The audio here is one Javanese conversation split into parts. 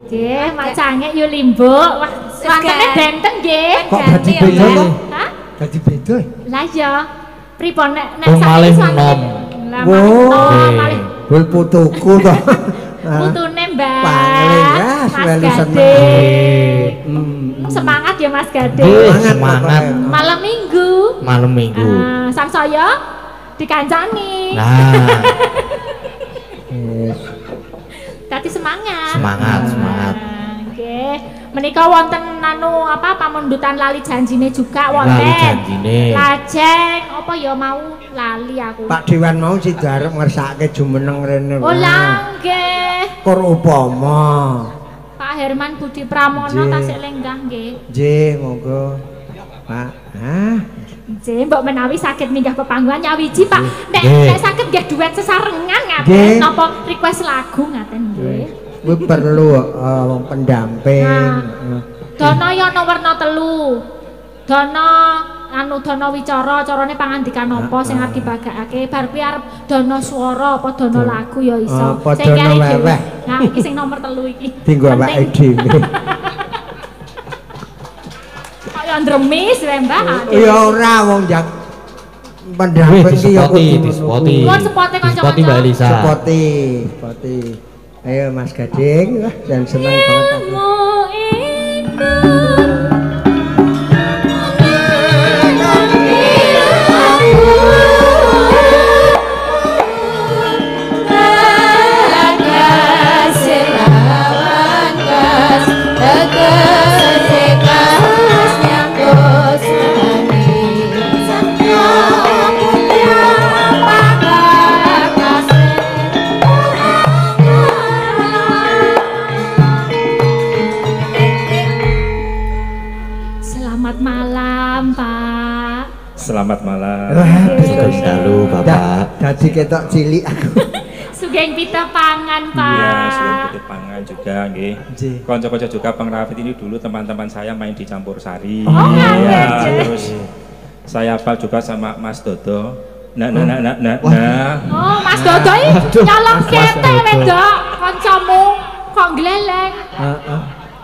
Nggih, mak cangek yo limbuk. Wah, swantene benten nggih. Kok dadi beda ya? Hah? Dadi beda. Lah iya. Pripun nek malih swantene? nom. Lah malih. Bul putuku to. Putune Mbak. Mas Gade. Semangat ya Mas Gade. Semangat. Malam Minggu. Malam Minggu. Sangsaya dikancani. Nah. Tadi semangat. Semangat. Oke. Menika wonten anu apa pamundutan lali janjine juga wonten. Lali janjine. Lajeng apa ya mau lali aku. Pak Dewan mau sida arep ngersakake jumeneng rene. Oh lah nggih. Kur upama. Pak Herman Budi Pramono tasik lenggah nggih. Nggih, monggo. Pak. Nggih, mbok menawi saged minggah pepanggihan nyawiji Pak. Nek saged nggih duet sesarengan ngaten napa request lagu ngaten nggih. Kuwi perlu wong pendamping. Dana ya ana werna 3. Dana dana wicara, carane pangandikan apa sing arep dibagakake. Bar kuwi arep dana swara apa dana lagu ya iso. Sing kene iki. Nah, iki sing nomor 3 iki. Dinggo awake dhewe. Kaya ndremis wae Mbah. Ya ora wong jak pendamping iki ya kudu spoti. Nuwun sepote kanca-kanca. Spoti Mbak Elisa. Spoti. Ayo Mas Gading, dan senang banget aku. Selamat malam. Sugeng dalu Bapak. Dadi ketok cilik aku. Sugeng pita pangan, Pak. Iya, sugeng pita pangan juga nggih. Kanca-kanca juga pengrafit ini dulu teman-teman saya main di Campur Sari. Oh, ya, terus saya hafal juga sama Mas Dodo. Nah. Oh, Mas Dodo iki nyolong kete wedok kancamu kok gleleng.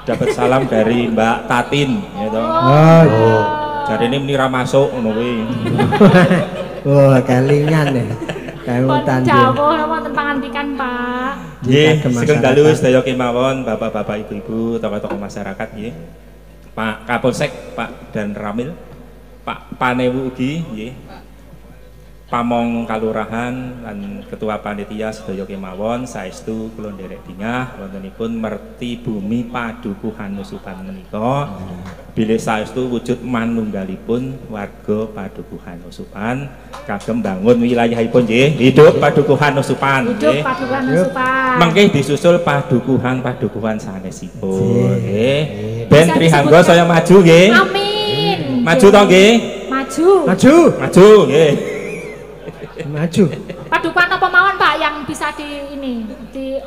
Dapat salam dari Mbak Tatin gitu. Jadi ini menira masuk ngono kuwi. Wah, kelingan ya. Kawutan ya. Jawuh wonten pangandikan, Pak. Nggih, sugeng dalu sedaya kemawon Bapak-bapak, Ibu-ibu, tokoh-tokoh masyarakat nggih. Pak Kapolsek, Pak Dan Ramil, Pak Panewu ugi nggih. Pamong Kalurahan lan Ketua Panitia sedaya kemawon saestu kula nderek dingah wontenipun merti bumi padukuhan Nusupan menika bilih saestu wujud manunggalipun warga padukuhan Nusupan kagem bangun wilayahipun nggih. Hidup padukuhan Nusupan nggih. Hidup padukuhan Nusupan. Mengke disusul padukuhan sanesipun nggih. Ben Trihangga saya maju nggih. Amin. Maju to nggih? Maju nggih. Maju. Padukuhan apa mawon Pak yang bisa diutik?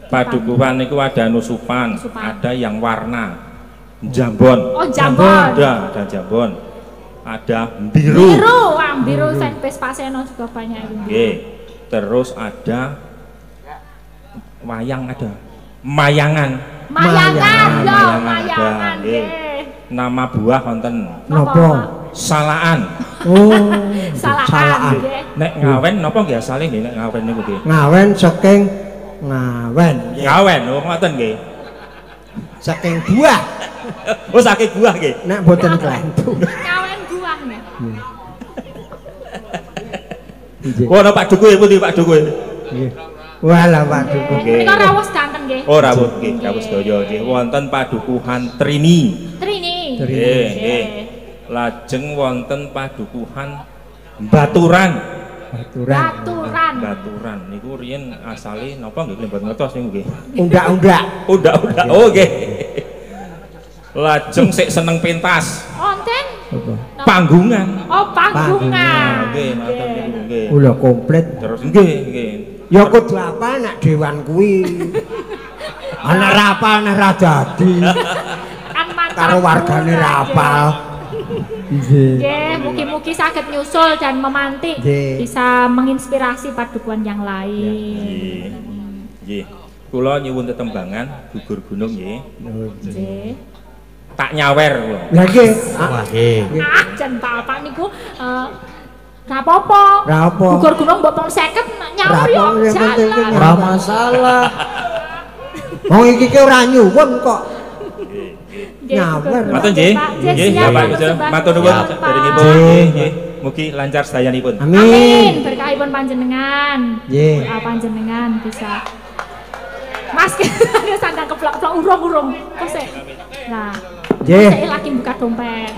Padukuhan itu ada Nusupan, ada yang warna Jambon. Oh, Jambon. Ada Jambon. Ada biru. Biru Senpes Paseno juga banyak itu. Oke. Terus ada wayang ada. Mayangan. Mayangan. Nama buah wonten. Napa? Salaan. Salaan. Nek ngawen napa nggih asale nggih nek ngawen niku nggih? Ngawen saking ngawen. Ngawen oh ngoten nggih. Saking buah. Oh saking buah nggih. Nek boten klentu. Ngawen buah nih. Oh ana Pak Dukuh pundi Pak Dukuh? Nggih. Walah Pak Dukuh. Menika rawuh ganten nggih. Oh rawuh nggih, rawuh sedaya nggih. Wonten Padukuhan Trini. Nggih. Lajeng wonten Padukuhan Baturan. Niku riyen asale napa nggih mboten ngertos niku nggih. Undak-undak. Oh nggih. Lajeng sik seneng pentas. Wonten Panggungan. Oh, panggungan. Nggih, matur niku nggih. Ula komplit. Terus nggih. Ya kudu apa nek dewan kuwi. Ana rapal nek ra dadi. Karo wargane rapal. Nggih, mugi-mugi saged nyusul dan memantik bisa menginspirasi padukuhan yang lain. Nggih. Kula nyuwun tetembangan gugur gunung nggih. Nggih. Tak nyawer kula. Lah nggih. Wah, nggih. Jan bapak niku gak apa-apa. Ra apa. Gugur gunung mbok 50 nyawer yo jalan. Ora masalah. Wong iki ki ora nyuwun kok. Nggih, Nyawer. Matur nggih. Nggih, Bapak Ibu. Matur nuwun derengipun. Nggih. Mugi lancar sedayanipun. Amin. Berkahipun panjenengan. Nggih. Panjenengan bisa. Mas, ada sandang keplak-keplak urung-urung. Kok sik? Nah. Nggih. Saya lagi buka dompet.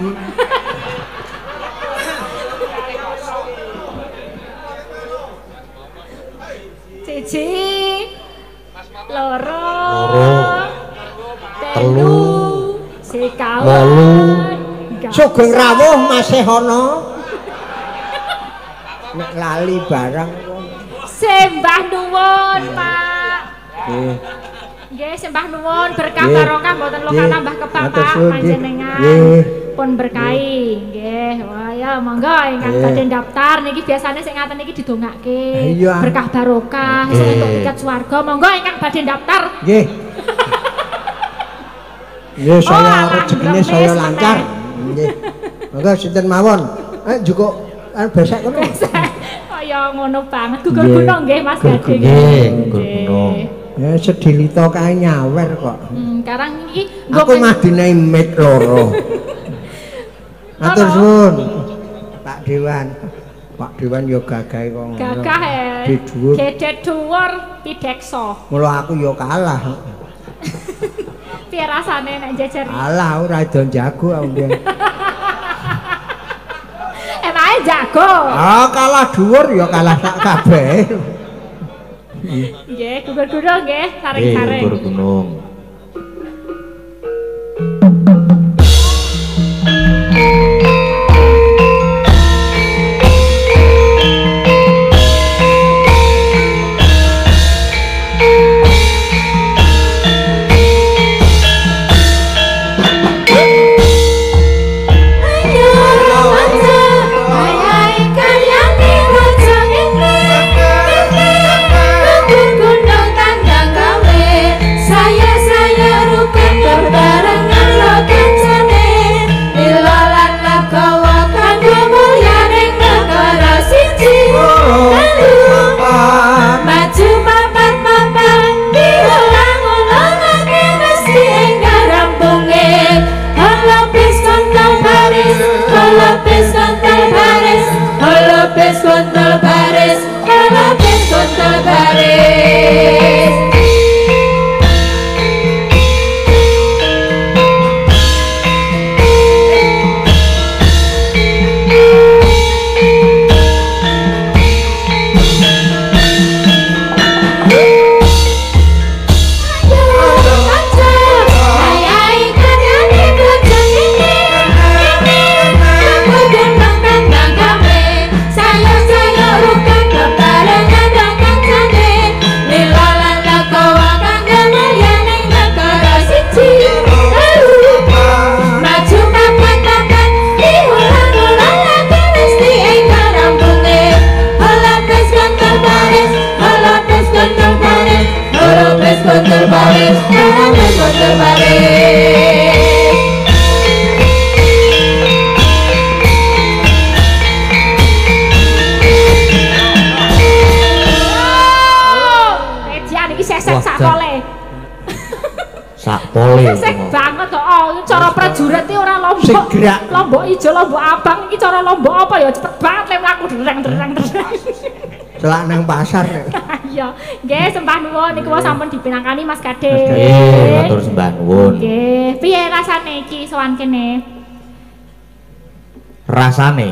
Cici. Loro. Telu. Sekawan. Sugeng rawuh masih ana. Nek lali barang Sembah nuwun, Pak. nggih. Nggih, sembah nuwun berkah barokah mboten lokal tambah kepapak panjenengan. Nggih. Pun berkahi. Nggih. Wah ya monggo ingkang badhe daftar niki biasane sing ngaten iki didongake. Iya. Berkah barokah, sing entuk tiket swarga. Monggo ingkang badhe daftar. Nggih. Nggih, saya alah, rezekine gremes saya lancar. Nggih. Monggo sinten mawon. Jukuk besek kono. Kaya ngono banget. Gugur Nggih. gunung nggih Mas Gading. Nggih, gugur gunung. Ya sedilita kae nyawer kok. Karang iki Aku mah dinehi mic loro. Matur suwun. Pak Dewan. Pak Dewan yo gagahe kok ngono. gagah Di dhuwur. gedet dhuwur pideksa. Mula aku yo kalah. Piye rasane nek jejer? Alah ora do jago aku nggih. Emake jago. Ah kalah dhuwur ya kalah sak kabeh. Nggih, gugur-gugur nggih, Nggih, saring-saring. gugur gunung. Sek banget kok. Oh, cara prajurit iki ora lombok. Lombok ijo, lombok abang iki cara lombok apa ya cepet banget lek mlaku dereng. Celak nang pasar nek. Iya. Nggih, sembah nuwun niku sampun dipinangkani Mas Gading. Nggih, matur sembah nuwun. Nggih, piye rasane iki sowan kene? Rasane?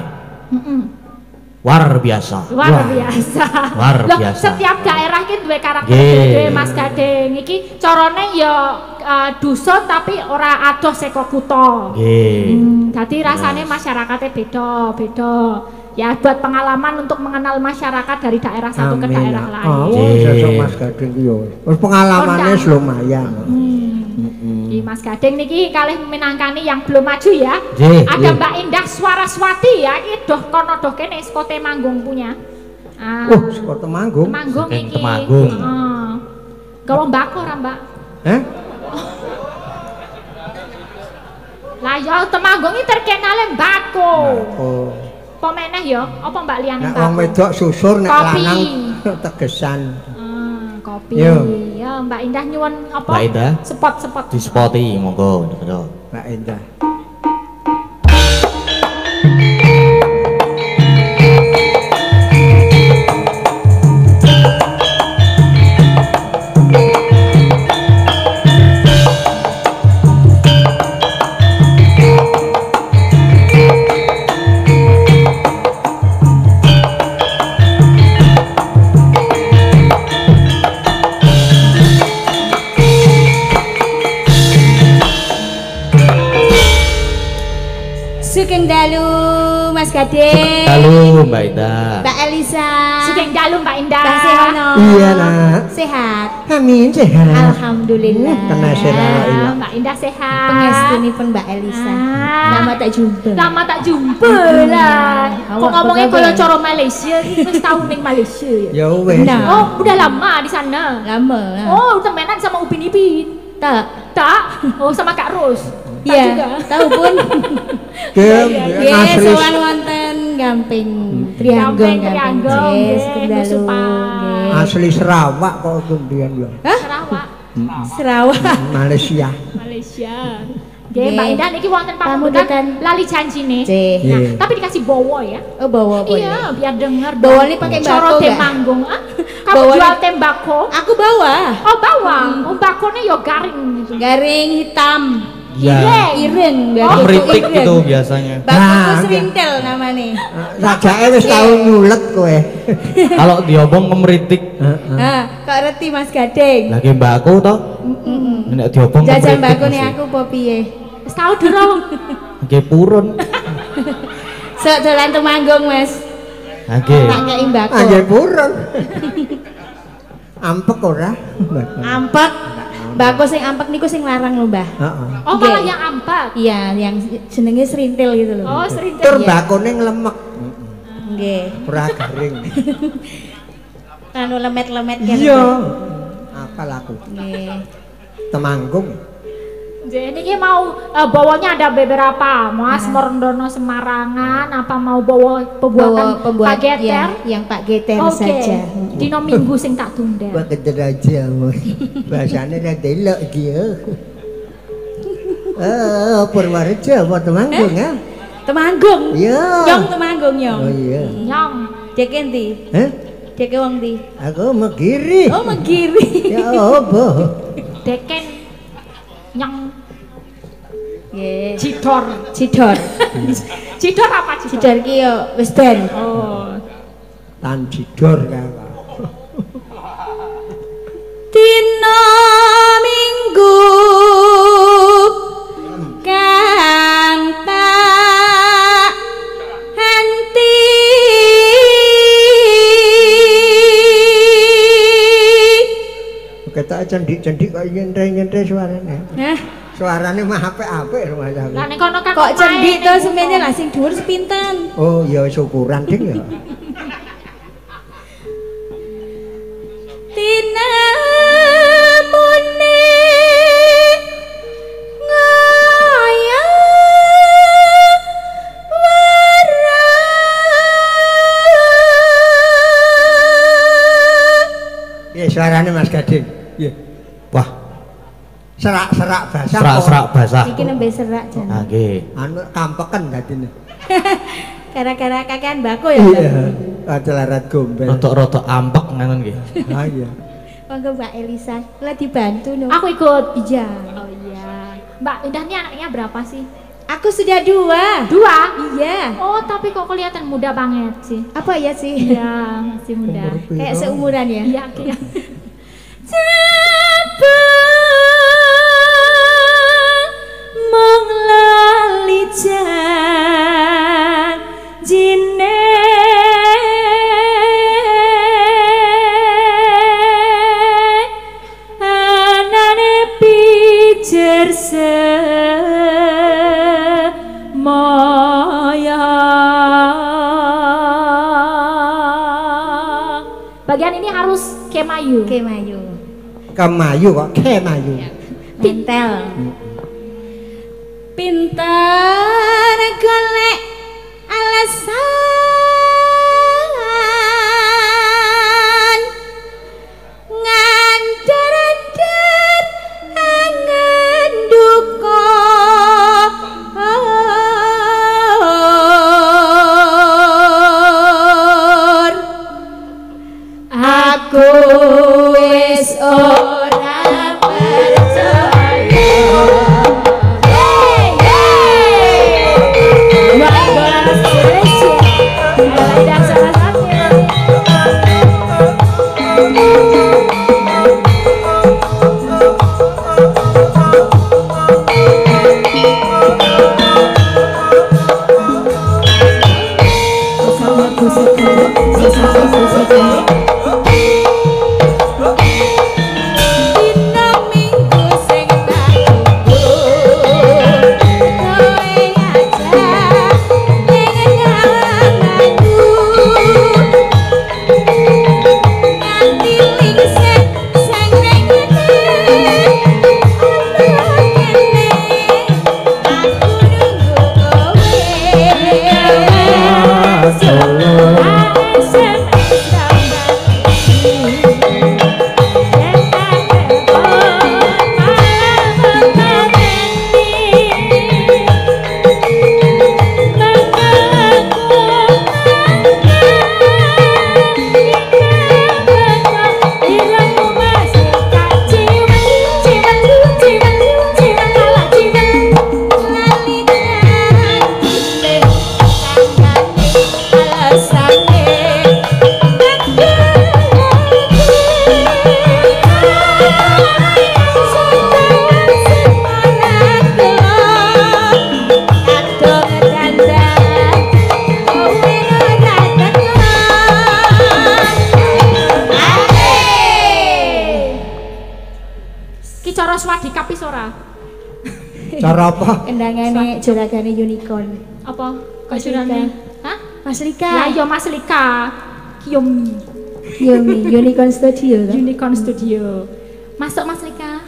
Luar biasa. Luar biasa. Luar Loh, biasa. setiap daerah iki duwe karakter dhewe Mas Gading. Iki carane ya dusun tapi ora adoh saka kutha. Nggih. Dadi rasane masyarakatnya beda-beda. Ya buat pengalaman untuk mengenal masyarakat dari daerah satu ke daerah lain. Oh, sesuk Mas Gading ki yo. Wis pengalamane lumayan. Mas Gading niki kalih minangkani yang belum maju ya. Ada Mbak Indah Swaraswati ya, iki doh kono doh kene saka Temanggung punya. Oh, saka Temanggung. Temanggung iki. Temanggung. Gawa mbako ra, Mbak? Hah? Lah ya Temanggung iki terkenale mbako. Oh. Apa meneh ya? Apa Mbak liyane Nek mbako? wong wedok susur nek Kopi. lanang tegesan. Kopi. Yo. Ya, Mbak Indah nyuwun apa? Mbak Indah? Spot-spot. Dispoti monggo niku. Mbak Indah. Sugeng dalu Mas Gading. Halo Mbak Indah. Mbak Elisa. Sugeng dalu Mbak Indah. Mbak Sehono. Iya, Nak. Sehat. Amin sehat. Alhamdulillah. Kena sehat. Ah, Mbak Indah sehat. Pengestunipun Mbak Elisa. Ah. Lama tak jumpa. Lama tak jumpa lah. Kok Awak ngomongnya apa kalau kabar? coro Malaysia, wis tahun ning Malaysia ya. Ya wes. Nah. Oh, udah lama di sana. Lama. Oh, temenan sama Upin Ipin. Tak. Tak? Oh, sama Kak Ros. Tak Iya. juga. Tahu pun. Gem, Nggih, asli. sowan wonten Gamping Trianggung. Trianggung, Nggih, nggih, sugeng dalu. Nusupan. Nggih. Asli Sarawak kok kemudian ya. Hah? Sarawak, Sarawak. Malaysia. Malaysia. Nggih, Nggih. Mbak Indah niki wonten Pamundutan. pamundutan lali janjine. Cih. Nah, Iya. tapi dikasih bawa ya. Oh, bawa boleh. Iya, biar denger. Bawa ini pakai Coro mbako nggak? Temanggung. Ah, kamu Bawa jual ini- tembako? Aku bawa. Oh, bawang. Oh, bakonya yo garing gitu. Garing hitam. Ya. Ireng, Oh, Meritik ireng. gitu biasanya. Bakuku Nah, serintel namanya. Rajake wis tau nyulet kowe. Kalau diomong kemeritik, Nah, kok reti Mas Gading? lagi mbakku toh. Nek diomong Jajan kemeritik mbako nih mesti. aku apa piye? Wis tau durung. Lagi purun. Sok dolan Temanggung, Mas. Lagi. Tak kei mbako. Anjir purun. Ampek ora? Ampek. Mbako sing ampek niku sing larang lho, Mbah. Heeh. Oh, malah Nggih. yang ampak. Iya, yang jenenge serintil gitu loh. Oh, sering Tur mbakone nglemek. Nggih. Ora garing. Anu lemet-lemet kan. Iya. Apal aku. Nggih. Temanggung. Jadi ini mau bawanya ada beberapa, Mas Mordono Semarangan, apa mau bawa pembuatan Pak Geter? ya, yang Pak Geter Oke, saja. dino minggu sing tak tunda. Wah kejer aja. Bahasane ra delok iki ya. Purworejo apa Temanggung ya? Temanggung. Iya. Nyong Temanggung nyong. Oh iya. Nyong, Dek endi? Hah? Dek wong ndi? Aku megiri. Oh, Megiri. Ya apa? Deken, Nyong, Nggih. Cidor. Cidor. Cidor apa Cidor? Cidor ki yo wis ben. Oh, Tan Cidor kae. Dina Minggu kang tak henti Ketok cendik-cendik kok nyentre-nyentre suarane. Hah? Suarane mah apik-apik rumah lah aku. ning kono kan Kok cendik main to ning semene kono. lah sing dhuwur sepinten. Oh ya syukuran ding ya. Tinamune ngaya wara. Ya suarane Mas Gading. Iya. Wah. Serak-serak basah. Serak-serak basah. Iki nembe serak jan. Lagi. Anu kampeken dadine. Gara-gara kakean mbako ya. Iya. Acelarat gombel. Rotok-rotok ampek ngono nggih. Ah iya. Monggo Mbak Elisa, kula dibantu no. Aku ikut. Iya. Oh iya. Mbak Indah ini anaknya berapa sih? Aku sudah 2. 2? Iya. Oh, tapi kok kelihatan muda banget sih. Apa ya sih? Iya, masih muda. Umur piro? Kayak seumuran ya? Iya, kayak. Menglali janjine anane pijer semoyo. Bagian ini harus kemayu. Oke Mayu. Kemayu kok kemayu. Pintel. Pinter golek alasan ngandar-andar angen duka aku wis ora percaya. Cara apa? Kendangane juragane unicorn. Apa? Mas Lika. Hah? Mas Lika. Lah iya Mas Lika. Kiyomi. Yomi, Unicorn Studio. Unicorn Studio. Masuk Mas Lika.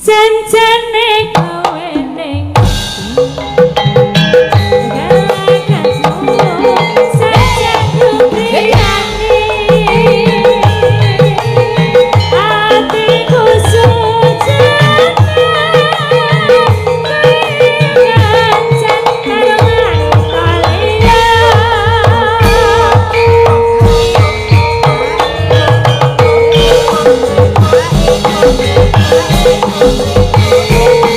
Janjane kowe ning Thank you.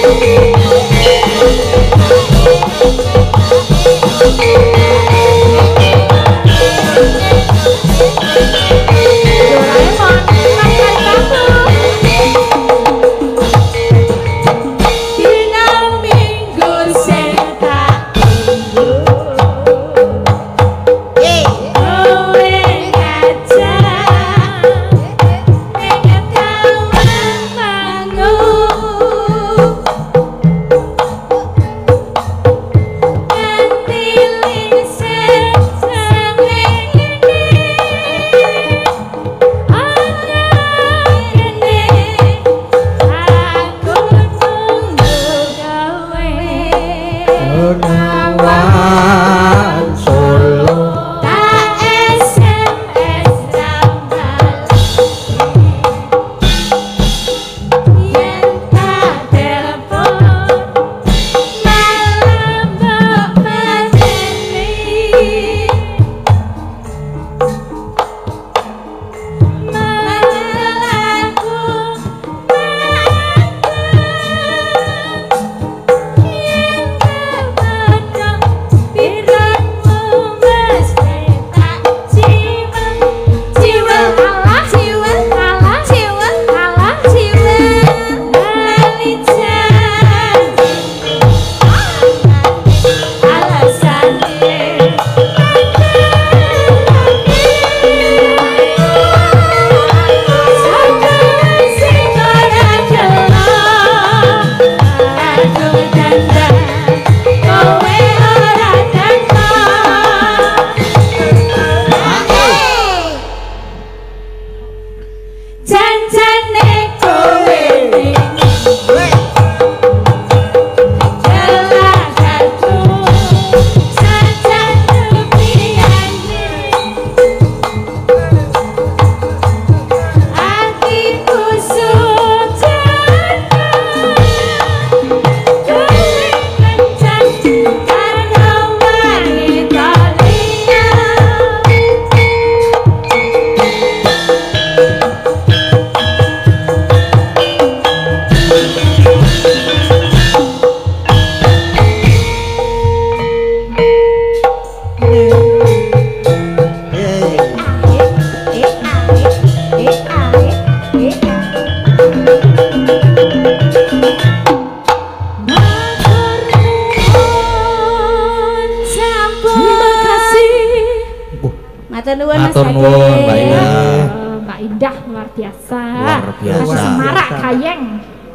biasa. Luar biasa. Ada semarak gayeng.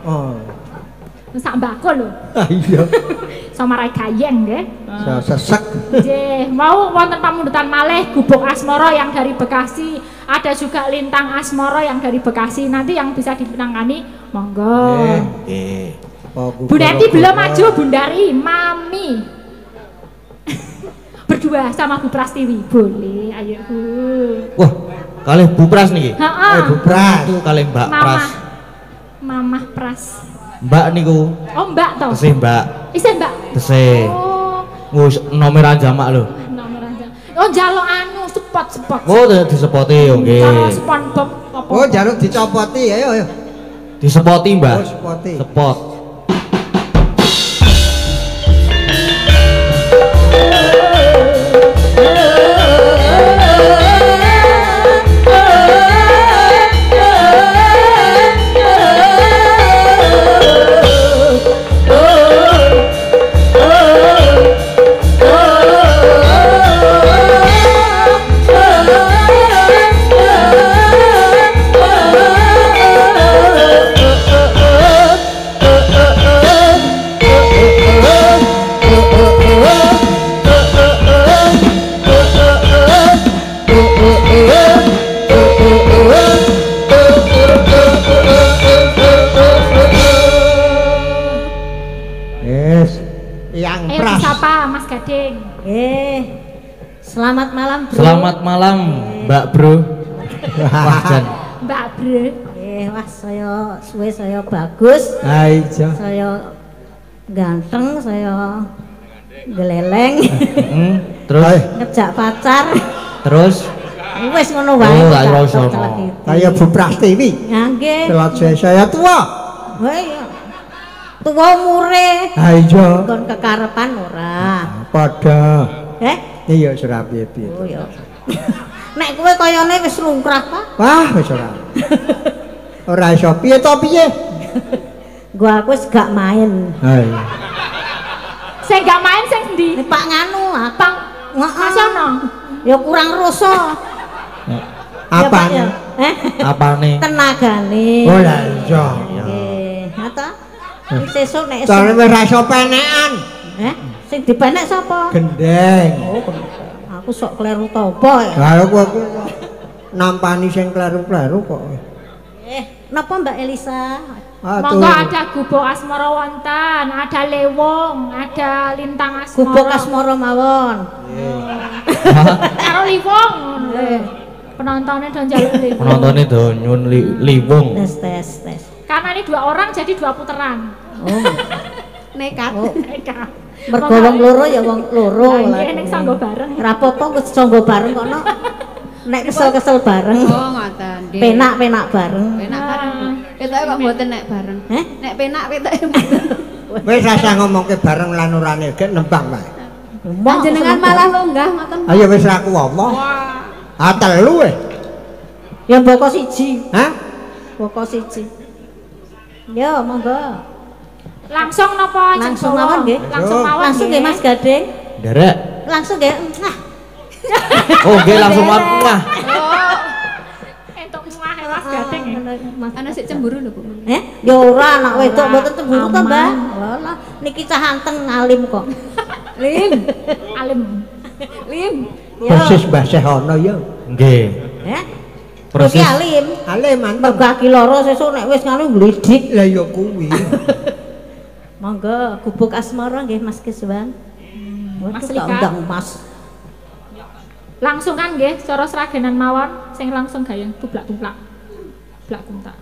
Oh. Sak mbako lho. Iya. Semarak gayeng nggih. Sesek. Nggih, mau wonten pamundutan malih Gubuk Asmara yang dari Bekasi, ada juga Lintang Asmara yang dari Bekasi. Nanti yang bisa ditangani monggo. Nggih. Bu Neti belum maju, Bundari, Mami. Berdua sama Bu Prastiwi. Boleh, ayo Bu. Wah, kalih Bu Pras niki. Heeh. Bu Pras. Itu kalih Mbak Pras. Mamah Pras. Mbak niku. Oh, Mbak toh. Tesih Mbak. Isih Mbak. Tesih. Oh, Wis nomeran jamak lho. nomor aja. Oh, njaluk anu spot. Oh, disepoti yo nggih. Karo SpongeBob apa? Oh, jaluk dicopoti ayo. Disepoti, Mbak. Oh, sepoti. Sepot. Yang Ayo Pras. disapa Mas Gading. Selamat malam, Bro. Selamat malam, Mbak Bro. Wah, Jan. Mbak Bre. Wah, saya suwe, saya bagus, Hai, Jo. saya ganteng, saya geleleng, Terus ngejak pacar. terus Wes ngono wae. Oh, kok, tak Kak, iso. celak gitu. Kayak Bu Prastiwi. Ya nggih. Selot saya tua. Wah iya. Tuwa umure. Hai, Jo. Kon kekarepan ora. Pada. Iya ora piye-piye. Oh ya. Nek kowe kayane wis lungkrah ta? Wah, wis ora. Ora iso piye to piye? Gua aku wis gak main. Hai. Saya gak main sing ndi? Nek Pak nganu, Pang Mas ono. ya kurang rasa. Apa? Ya, apane? tenagane. Oh lah iya. Nggih. Ha ta? Sesuk nek Soale wis ra iso penekan. sing dipenek sapa? Gendeng. Oh, aku sok kleru topo ya. Lah aku nampani sing kleru-kleru kok. Napa Mbak Elisa? Monggo ada Gubuk Asmara wonten, ada Lewong, ada Lintang Asmara. Gubuk Asmara mawon. Karo Liwong. Penontonnya do njaluk Liwong. Penontonnya do nyun liwung. Tes. Karena ini 2 orang jadi 2 putaran. Oh. Nekat. Nekat. Mergo wong loro ya wong loro. Lah nek sanggo bareng. Ora apa-apa wis sanggo bareng kono. Nek kesel-kesel bareng. Oh, ngoten. Penak-penak bareng. Penak bareng. Ketoke kok mboten nek bareng. Nek penak ketoke mboten. Wis rasa ngomongke bareng lan ora gek nembang wae. Panjenengan malah longgah ngoten. Ayo wis aku ngomong. Ah telu Ya mboko siji. Hah? Mboko siji. Ya monggo. Langsung napa? Langsung mawon nggih. Langsung mawon. Langsung nggih Mas Gading. Derek. Langsung nggih. Oh, nggih langsung wah. Entuk muah Mas Gading. Ana sik cemburu lho, Bu. Ya ora anak wedok mboten cemburu to, Mbak. Walah, niki cah anteng alim kok. Lim. Alim. Lim. Persis Mbah Sehono ya. Nggih. Persis alim. Alim mantep. Mergo kaki loro sesuk nek wis nganu ngglidik. Lah ya kuwi. Monggo Gubuk Asmara nggih Mas Keswan. Mas Waduh, Lika. undang Mas. Langsung kan nggih cara seragenan mawon sing langsung gayeng bublak-bublak. Blak-buntak.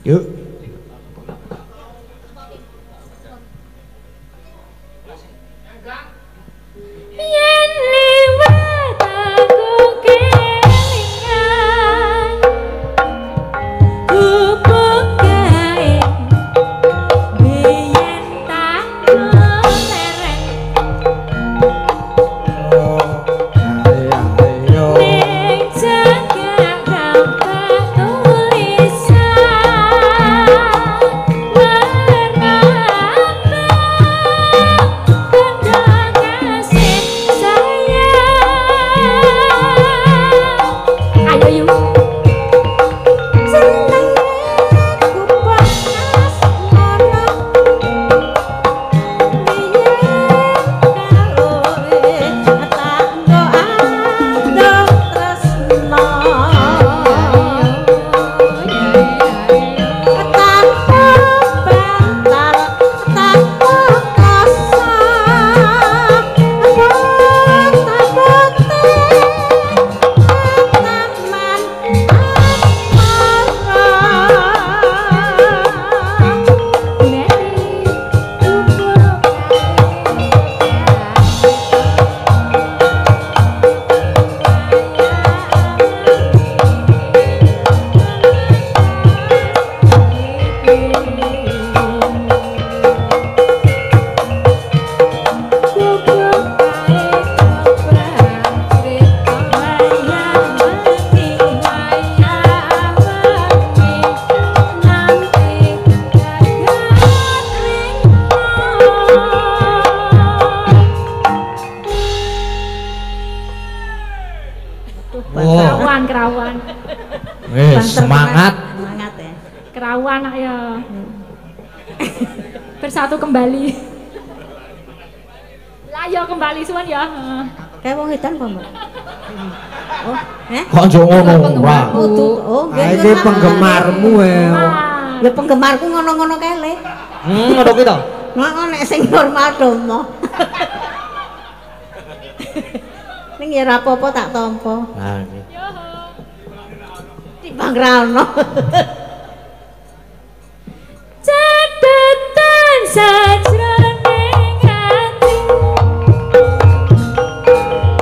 Yuk. Yen liwat aku kelingan gubuk gawe biyen tak leren ning jagat gambar tulisan tahu anak ya. Bersatu kembali. Lah ya kembali suwan ya. Kayak wong edan apa, Mbak? Oh, Kok njo ngono ora. Oh, Iki penggemarmu ya. Ya penggemarku ngono-ngono kae. Ngono kuwi to. Ngono nek sing normal domo. Ning ya ora apa-apa tak tampa. Lah nggih. Timbang ra ono. Cepetan sajroning ati.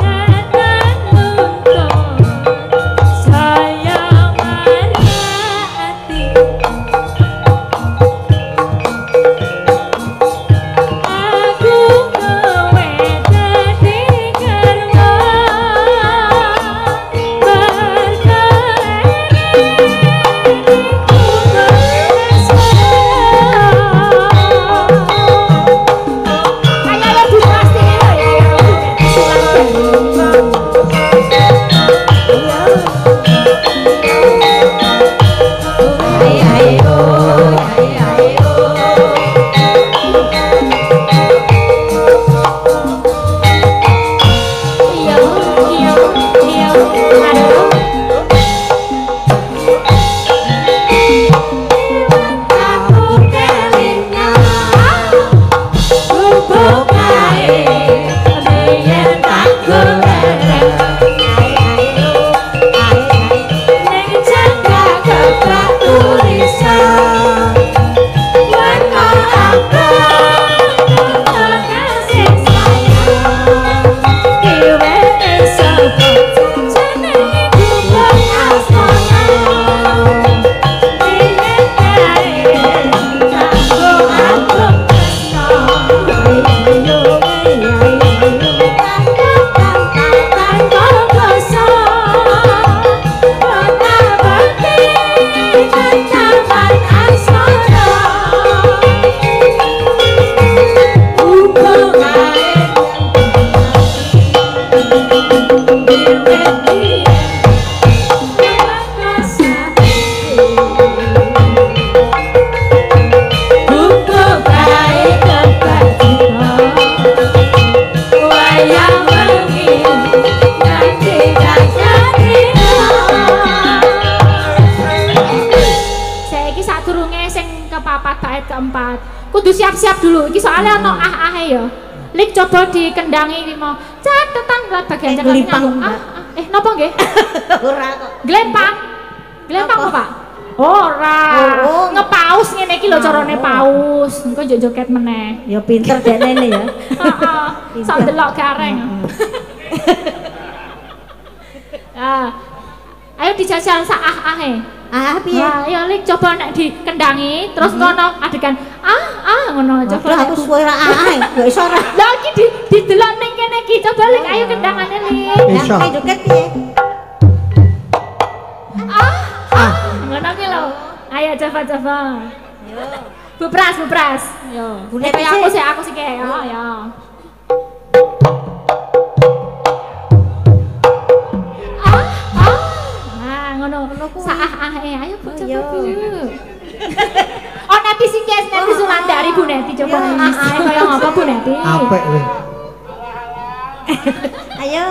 Tenan luntur saya marati. Aku kowe dadi garwa. Kudu siap-siap dulu, iki soalnya ono ah-ahe ya. Lik coba dikendangi iki mau. Catetan bagian glempang. Napa nggih? Ora kok. Glempang. Glempang apa, Pak? Ora. Ngepaus ngene iki lho carane paus. Engko joget meneh. Ya pinter dekne ya. Heeh. Sok delok gareng. Ayo dijajal sak ah-ahe. Piye? Nah, ya Lik coba nek dikendangi terus kono adegan ngono coba. Aku suwe ra gak iso ora. Lah iki didelok ning kene iki coba Lik ayo kendangane Lik. Iso. Joget piye? Ngono ki lho. Ayo coba. Yo. Bubras. Yo. Bune kaya aku sih kayak ya. Ayo Bu coba Bu. Oh Neti sing Neti Sulandari Bu Neti coba. Ayo kaya ngapa Bu Neti? Apik kowe. Ayo.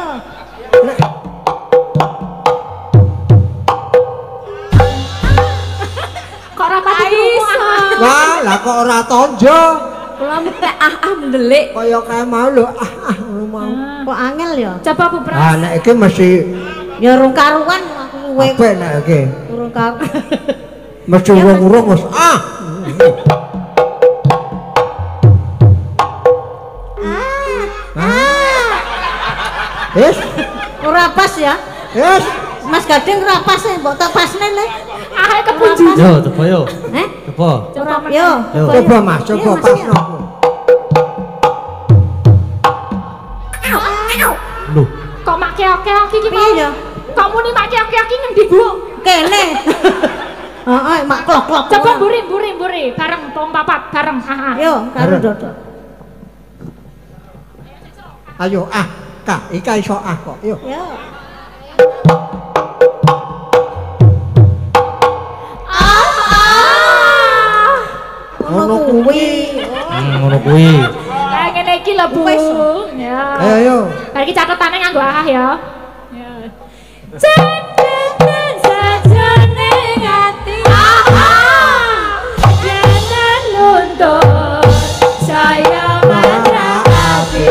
Kok ora pati iso? Wah, lah kok ora tonjo. Kula mek ndelik. Kaya kae mau lho ngono mau. Kok angel ya? Coba Bu Pras. Ah nek iki mesti ya rung karuan aku kowe. apik nek iki. Urung karuan. Mesti urung wis Wis, Ora pas ya. wis. Mas Gading ora pas mbok tak pasne le. Kepuju. Yo, coba yo. Coba. Coba Yo. Coba Mas, coba pasno. Loh, kok mak keok-keok iki Piye ya? Kok muni mak keok-keok iki ngendi Bu? Kene. Heeh, mak klok-klok. Coba mburi bareng tong papat bareng. Yo, karo Dodo. Ayo Kak, iki iso kok. Yo. Yo. kuwi. Ngono kuwi. Kayak ngene iki lho, Bu. Ya. Ayo. Bar iki catetane nganggo ah ya. Ya. Cedetan sajane ati. Jangan luntur saya mantra hati.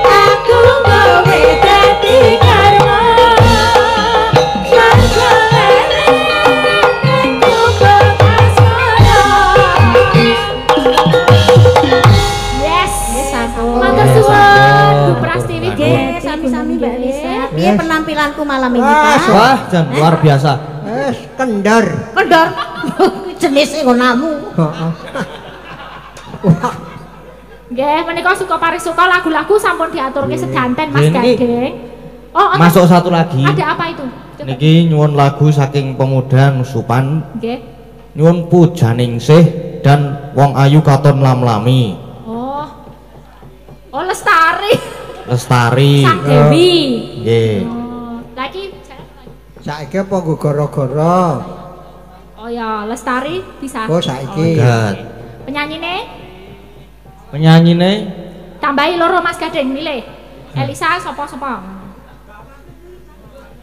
Aku gawe dadi karma. Matur suwun Bu Prastiwi nggih, Sami-sami Mbak Lisa. Piye penampilanku malam ini, Pak? Wah, jan luar biasa. Kendor. Kendor. Jenis ngonamu. Heeh. nggih, menika suka parisuka lagu-lagu sampun diaturke sedanten Mas Ini- Gading. Oh, Masuk satu lagi. ada apa itu? Coba. Niki nyuwun lagu saking pemuda Nusupan, Nggih. nyuwun pujaningsih dan wong ayu katon lam-lami. Oh. Oh, Lestari. Lestari. Sang Dewi. Nggih. Oh, lagi Saiki apa nggo gara-gara? oh ya, Lestari bisa. Oh, saiki. Gat. Penyanyine Penyanyine tambahi loro Mas Gading milih. Elisa sapa-sapa?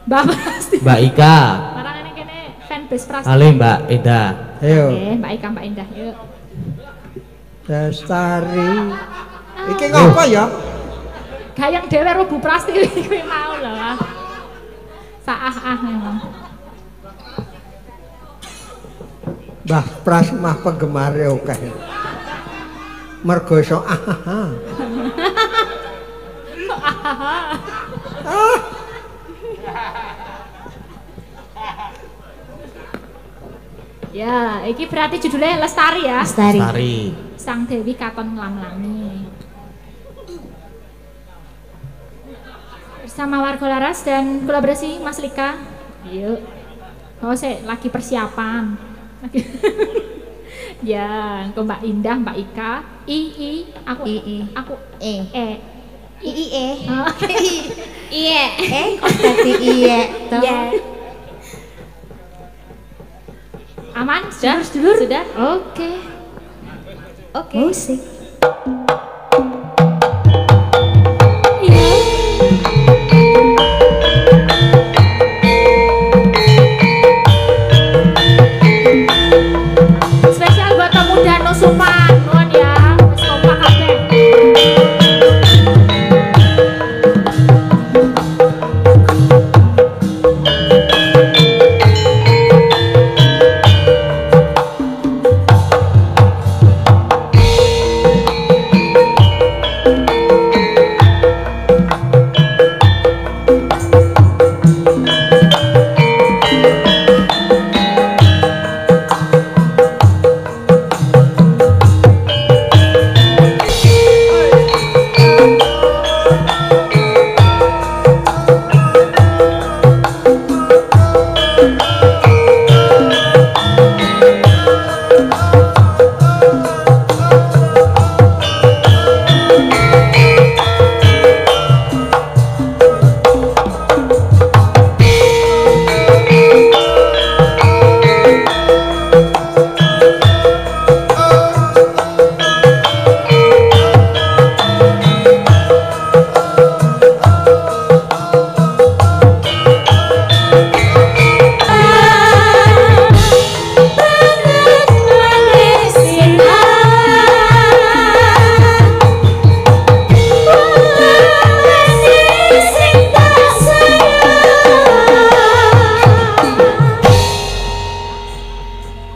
Mbak Prasti. Mbak Ika, Marangane kene fanbase Prasti. kali Mbak Eda. Ayo. Oke, Mbak Ika, Mbak Indah. Yuk. Lestari. Iki ngopo ya? Gayang dhewe Rubu Prasti kuwi mau lho. Saah memang. Mbah Pras mah penggemare akeh. Mergo iso Ya, iki berarti judulnya Lestari ya. Lestari. Lestari. Sang Dewi katon nglam-lami. Bersama Warga Laras dan kolaborasi Mas Lika. Yuk. Oh, saya lagi persiapan. Ya, engko Mbak Indah, Mbak Ika, aku aku E. E. Oh. Iya. Kok dadi iye to? Ya. Aman? Sudah? Sudah? Oke. Oke. Musik. Spesial buat pemuda Nusupan, nuwun ya. Wis kompak kabeh.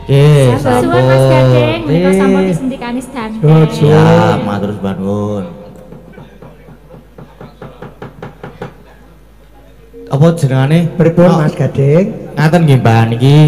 Suwun Mas Gading, menika sampun disendikani sedanten. Siap, matur nuwun. Apa jenengane? Pripun Mas Gading? Ngaten nggih Mbah niki.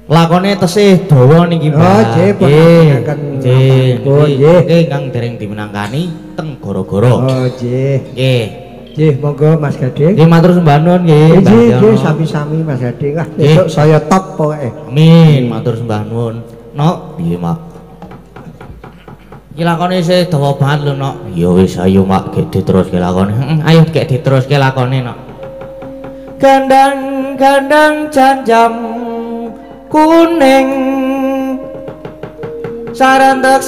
Lakone tesih dawa niki Mbah. Oh, nggih, pun ngapunten. Nggih, nggih ingkang dereng dimenangkani teng Goro-goro. Oh, nggih. Nggih. Nggih, monggo Mas Gading. Nggih matur sembah nuwun nggih. Mbah Nggih, Siono. nggih, sami-sami Mas Gading. Ah, Nggih. besok saya top pokoke. Amin, matur sembah nuwun. Nok, piye Mak? Iki lakone isih dawa banget lho Nok. Ya wis ayo Mak, gek diteruske lakone. Ayo gek diteruske lakone Nok. Gandang-gandang jam-jam kuning sarentek